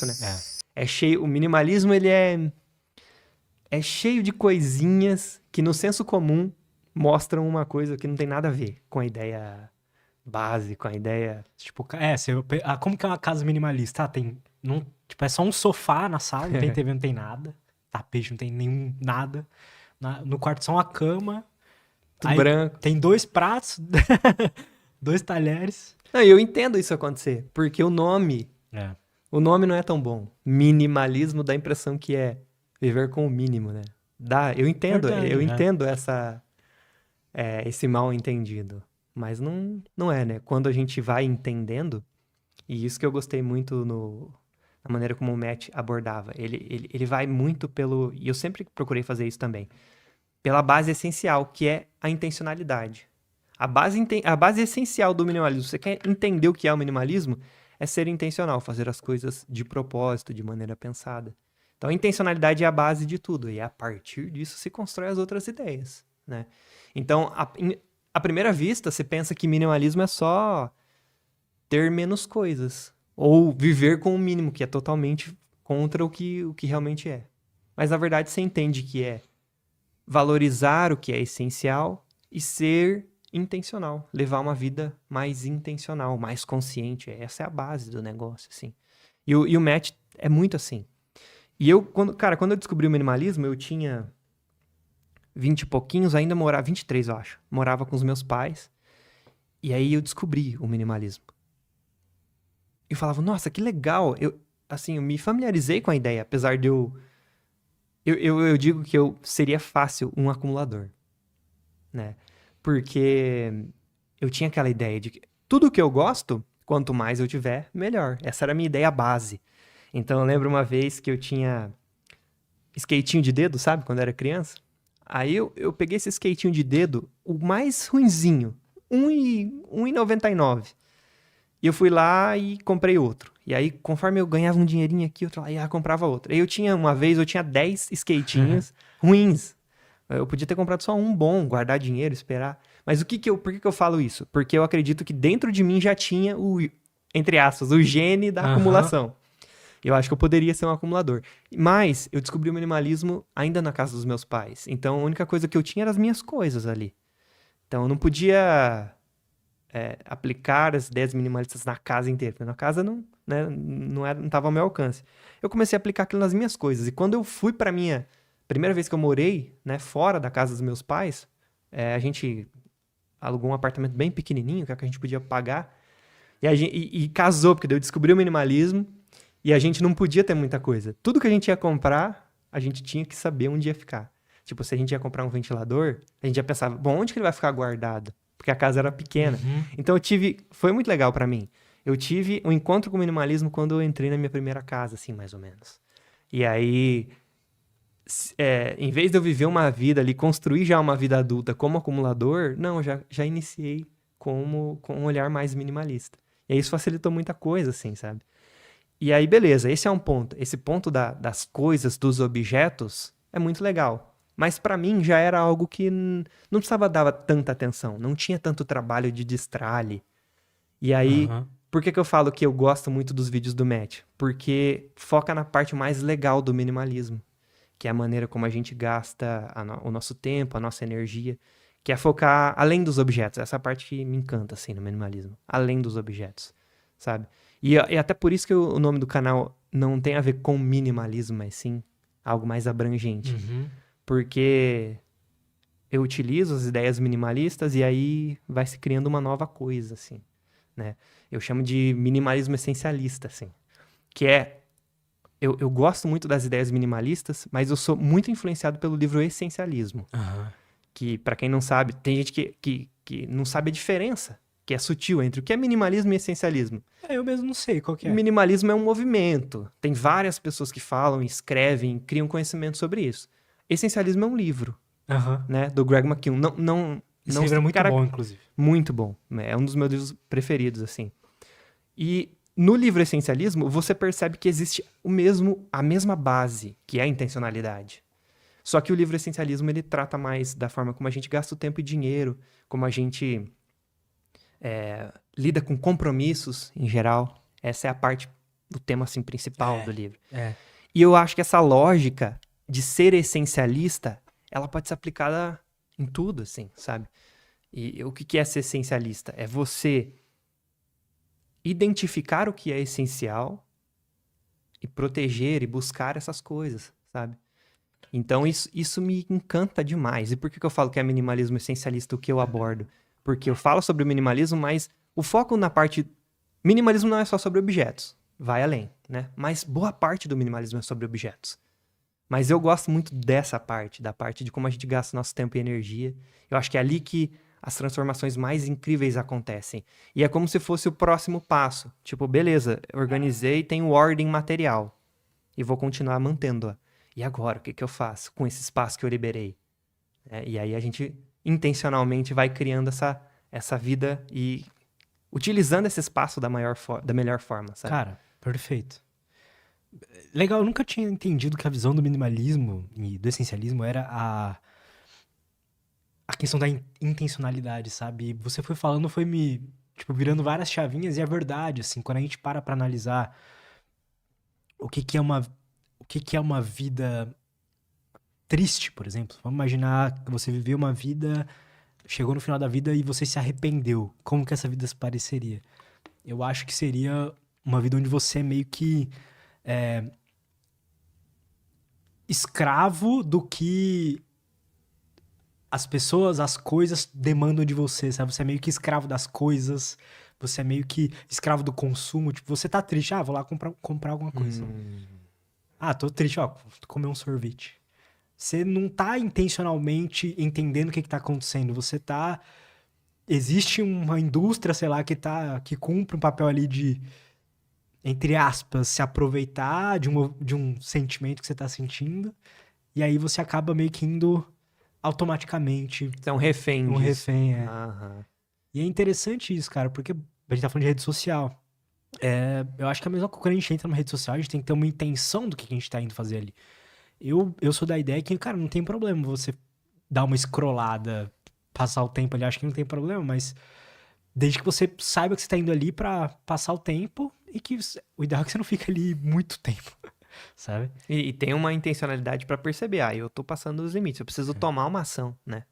né? É. É cheio, o minimalismo, ele é cheio de coisinhas que no senso comum mostram uma coisa que não tem nada a ver com a ideia base, com a ideia... Tipo, como que é uma casa minimalista? Tipo, é só um sofá na sala, não tem TV, não tem nada. Tapete, não tem nenhum, nada. No quarto só uma cama. Tudo Aí branco. tem 2 pratos, 2 talheres. Não, e eu entendo isso acontecer, porque É. o nome não é tão bom. Minimalismo dá a impressão que é viver com o mínimo, né? Verdade, Eu né? entendo esse mal entendido. Mas não é, né? Quando a gente vai entendendo, e isso que eu gostei muito na maneira como o Matt abordava. Ele vai muito pelo. E eu sempre procurei fazer isso também. Pela base essencial, que é a intencionalidade. A base essencial do minimalismo. Você quer entender o que é o minimalismo? É ser intencional, fazer as coisas de propósito, de maneira pensada. Então, a intencionalidade é a base de tudo. E a partir disso se constrói as outras ideias, né? Então, à primeira vista, você pensa que minimalismo é só ter menos coisas. Ou viver com o mínimo, que é totalmente contra o que realmente é. Mas, na verdade, você entende que é valorizar o que é essencial e ser intencional. Levar uma vida mais intencional, mais consciente. Essa é a base do negócio, assim. E o Matt é muito assim. E quando eu descobri o minimalismo, eu tinha 20 e pouquinhos, ainda morava, 23 eu acho. Morava com os meus pais. E aí eu descobri o minimalismo. E falava, nossa, que legal. Eu me familiarizei com a ideia, apesar de eu digo que eu seria fácil um acumulador, né? Porque eu tinha aquela ideia de que tudo que eu gosto, quanto mais eu tiver, melhor. Essa era a minha ideia base. Então eu lembro uma vez que eu tinha skatinho de dedo, sabe? Quando eu era criança. Aí eu peguei esse skatinho de dedo, o mais ruinzinho, 1,99. E eu fui lá e comprei outro. E aí, conforme eu ganhava um dinheirinho aqui, eu lá, comprava outro. Aí uma vez eu tinha 10 skatinhos ruins. Eu podia ter comprado só um bom, guardar dinheiro, esperar. Mas por que eu falo isso? Porque eu acredito que dentro de mim já tinha entre aspas, o gene da Aham. acumulação. Eu acho que eu poderia ser um acumulador. Mas eu descobri o minimalismo ainda na casa dos meus pais. Então a única coisa que eu tinha eram as minhas coisas ali. Então eu não podia aplicar as ideias minimalistas na casa inteira. Porque na casa não estava ao meu alcance. Eu comecei a aplicar aquilo nas minhas coisas. E quando eu fui para minha primeira vez que eu morei, né, fora da casa dos meus pais, a gente alugou um apartamento bem pequenininho, que é o que a gente podia pagar. E casou, porque daí eu descobri o minimalismo. E a gente não podia ter muita coisa. Tudo que a gente ia comprar, a gente tinha que saber onde ia ficar. Tipo, se a gente ia comprar um ventilador, a gente já pensava, bom, onde que ele vai ficar guardado? Porque a casa era pequena. Uhum. Então foi muito legal pra mim. Eu tive um encontro com o minimalismo quando eu entrei na minha primeira casa, assim, mais ou menos. E aí, em vez de eu viver uma vida ali, construir já uma vida adulta como acumulador, não, eu já iniciei com um olhar mais minimalista. E aí isso facilitou muita coisa, assim, sabe? E aí, beleza, esse é um ponto. Esse ponto das coisas, dos objetos, é muito legal. Mas pra mim já era algo que não precisava dar tanta atenção. Não tinha tanto trabalho de destrar ali. E aí, Aham. por que eu falo que eu gosto muito dos vídeos do Matt? Porque foca na parte mais legal do minimalismo. Que é a maneira como a gente gasta o nosso tempo, a nossa energia. Que é focar além dos objetos. Essa parte que me encanta, assim, no minimalismo. Além dos objetos, sabe? E até por isso que o nome do canal não tem a ver com minimalismo, mas sim algo mais abrangente. Uhum. Porque eu utilizo as ideias minimalistas e aí vai se criando uma nova coisa, assim, né? Eu chamo de minimalismo essencialista, assim. Que eu gosto muito das ideias minimalistas, mas eu sou muito influenciado pelo livro Essencialismo. Aham. Que, pra quem não sabe, tem gente que não sabe a diferença, que é sutil, entre o que é minimalismo e essencialismo. Eu mesmo não sei qual que é. Minimalismo é um movimento. Tem várias pessoas que falam, escrevem, criam conhecimento sobre isso. Essencialismo é um livro, Aham. né, do Greg McKeown. Esse livro é muito bom, inclusive. Muito bom. É um dos meus livros preferidos, assim. E no livro Essencialismo, você percebe que existe a mesma base, que é a intencionalidade. Só que o livro Essencialismo, ele trata mais da forma como a gente gasta o tempo e dinheiro, como a gente lida com compromissos em geral. Essa é a parte o tema assim, principal do livro. É. E eu acho que essa lógica de ser essencialista, ela pode ser aplicada em tudo, assim, sabe? E o que que é ser essencialista? É você identificar o que é essencial e proteger e buscar essas coisas, sabe? Então isso me encanta demais. E por que que eu falo que é minimalismo essencialista o que eu abordo? Porque eu falo sobre o minimalismo, mas o foco na parte... Minimalismo não é só sobre objetos, vai além, né? Mas boa parte do minimalismo é sobre objetos. Mas eu gosto muito dessa parte, da parte de como a gente gasta nosso tempo e energia. Eu acho que é ali que as transformações mais incríveis acontecem. E é como se fosse o próximo passo. Tipo, beleza, organizei, tenho ordem material. E vou continuar mantendo-a. E agora, o que que eu faço com esse espaço que eu liberei? E aí a gente intencionalmente vai criando essa vida e utilizando esse espaço da melhor forma, sabe? Cara, perfeito. Legal, eu nunca tinha entendido que a visão do minimalismo e do essencialismo era a questão da intencionalidade, sabe? E você foi falando, foi me, tipo, virando várias chavinhas e é verdade, assim, quando a gente para pra analisar o que que é uma vida triste, por exemplo. Vamos imaginar que você viveu uma vida, chegou no final da vida e você se arrependeu. Como que essa vida se pareceria? Eu acho que seria uma vida onde você é meio que escravo do que as pessoas, as coisas demandam de você, sabe? Você é meio que escravo das coisas, você é meio que escravo do consumo. Tipo, você tá triste, vou lá comprar alguma coisa. Tô triste, vou comer um sorvete. Você não tá intencionalmente entendendo o que tá acontecendo, você tá... Existe uma indústria, sei lá, que cumpre um papel ali de, entre aspas, se aproveitar de um sentimento que você tá sentindo, e aí você acaba meio que indo automaticamente. Você é um refém Um disso. refém, é. Aham. E é interessante isso, cara, porque a gente tá falando de rede social. Eu acho que é a mesma coisa quando a gente entra numa rede social, a gente tem que ter uma intenção do que a gente tá indo fazer ali. Eu sou da ideia que, cara, não tem problema você dar uma scrollada, passar o tempo ali, acho que não tem problema, mas desde que você saiba que você tá indo ali pra passar o tempo e que o ideal é que você não fique ali muito tempo, sabe? E tem uma intencionalidade pra perceber, eu tô passando os limites, eu preciso tomar uma ação, né?